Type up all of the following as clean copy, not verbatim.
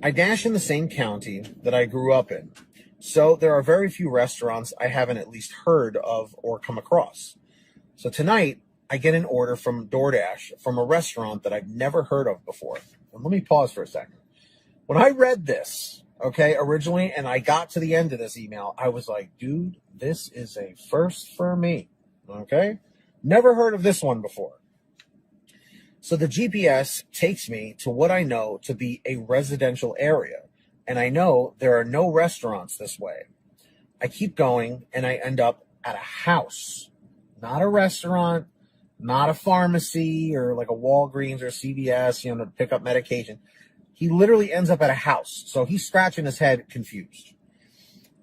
I dash in the same county that I grew up in. So there are very few restaurants I haven't at least heard of or come across. So tonight, I get an order from DoorDash from a restaurant that I've never heard of before. And let me pause for a second. When I read this, okay, originally, and I got to the end of this email, I was like, dude, this is a first for me, okay? Never heard of this one before. So the GPS takes me to what I know to be a residential area, and I know there are no restaurants this way. I keep going, and I end up at a house, not a restaurant, not a pharmacy or like a Walgreens or a CVS, to pick up medication. He literally ends up at a house. So he's scratching his head confused.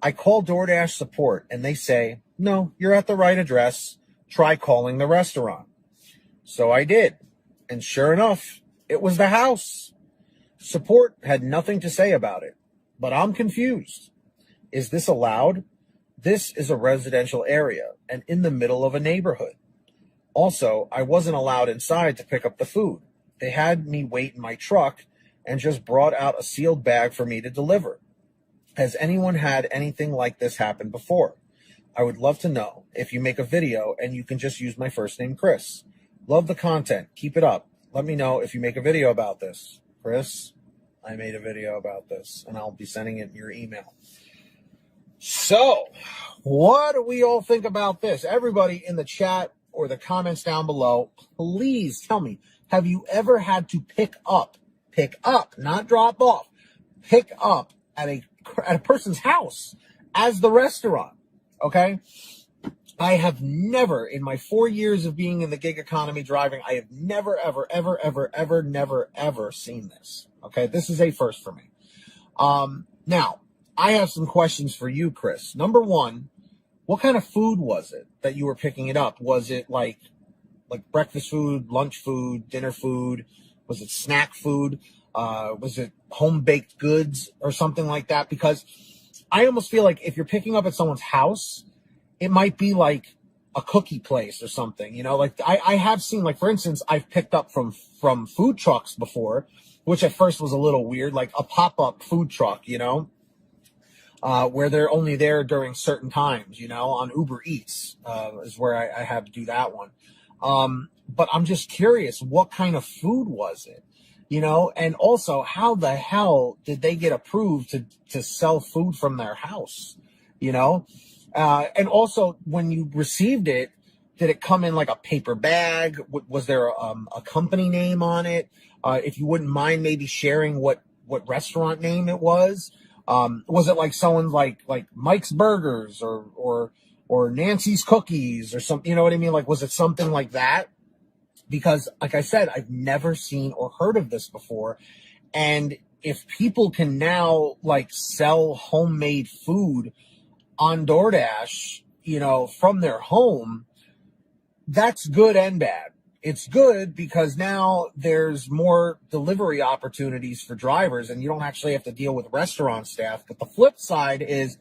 I call DoorDash support and they say, no, you're at the right address. Try calling the restaurant. So I did. And sure enough, it was the house. Support had nothing to say about it, but I'm confused. Is this allowed? This is a residential area and in the middle of a neighborhood. Also, I wasn't allowed inside to pick up the food. They had me wait in my truck and just brought out a sealed bag for me to deliver. Has anyone had anything like this happen before? I would love to know if you make a video and you can just use my first name, Chris. Love the content. Keep it up. Let me know if you make a video about this. Chris, I made a video about this and I'll be sending it in your email. So, what do we all think about this? Everybody in the chat or the comments down below, please tell me, have you ever had to pick up, not drop off, pick up at a person's house as the restaurant, okay? I have never, in my 4 years of being in the gig economy driving, I have never, ever seen this, okay? This is a first for me. Now, I have some questions for you, Chris. Number one, what kind of food was it that you were picking it up? Was it like breakfast food, lunch food, dinner food? Was it snack food? Was it home-baked goods or something like that? Because I almost feel like if you're picking up at someone's house, it might be like a cookie place or something, Like I have seen, like, for instance, I've picked up from food trucks before, which at first was a little weird, like a pop-up food truck, where they're only there during certain times, on Uber Eats, is where I had to do that one. But I'm just curious, what kind of food was it? And also, how the hell did they get approved to sell food from their house? And also, when you received it, did it come in like a paper bag? Was there a company name on it? If you wouldn't mind maybe sharing what restaurant name it was. Was it like someone's like Mike's Burgers or Nancy's Cookies or something? You know what I mean? Like, was it something like that? Because, like I said, I've never seen or heard of this before. And if people can now sell homemade food on DoorDash, from their home, that's good and bad. It's good because now there's more delivery opportunities for drivers and you don't actually have to deal with restaurant staff. But the flip side is,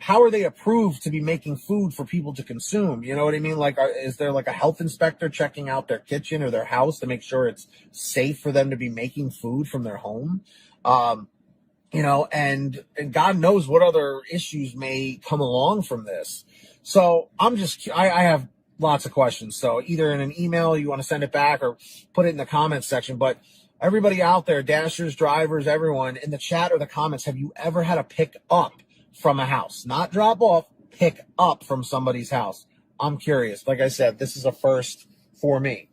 how are they approved to be making food for people to consume? You know what I mean? Is there a health inspector checking out their kitchen or their house to make sure it's safe for them to be making food from their home? And God knows what other issues may come along from this. So I have lots of questions. So either in an email, you want to send it back or put it in the comments section. But everybody out there, dashers, drivers, everyone in the chat or the comments, have you ever had to pick up from a house? Not drop off, pick up from somebody's house. I'm curious. Like I said, this is a first for me.